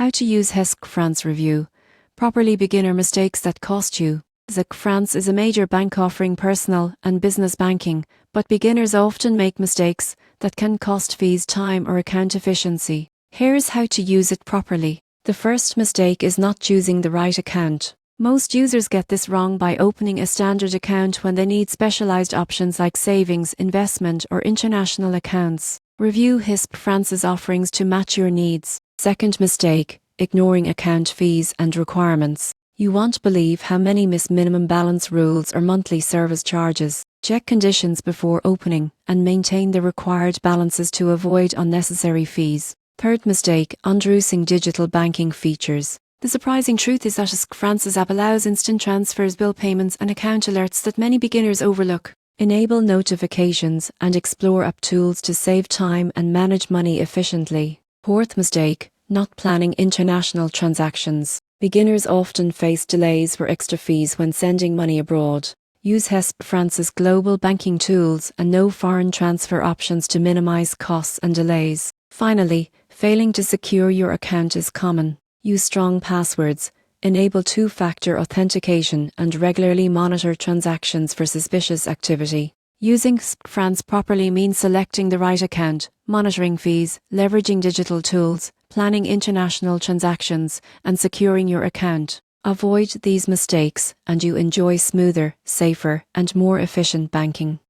How to use HSBC France review. Properly beginner mistakes that cost you. HSBC France is a major bank offering personal and business banking, but beginners often make mistakes that can cost fees, time or account efficiency. Here's how to use it properly. The first mistake is not choosing the right account. Most users get this wrong by opening a standard account when they need specialized options like savings, investment or international accounts. Review HSBC France's offerings to match your needs. Second mistake, ignoring account fees and requirements. You won't believe how many miss minimum balance rules or monthly service charges. Check conditions before opening and maintain the required balances to avoid unnecessary fees. Third mistake, underusing digital banking features. The surprising truth is that HSBC France's app allows instant transfers, bill payments and account alerts that many beginners overlook. Enable notifications and explore app tools to save time and manage money efficiently. Fourth mistake, not planning international transactions. Beginners often face delays or extra fees when sending money abroad. Use HSBC France's global banking tools and no foreign transfer options to minimize costs and delays. Finally, failing to secure your account is common. Use strong passwords, enable two-factor authentication and regularly monitor transactions for suspicious activity. Using HSBC France properly means selecting the right account, monitoring fees, leveraging digital tools, planning international transactions, and securing your account. Avoid these mistakes and you enjoy smoother, safer, and more efficient banking.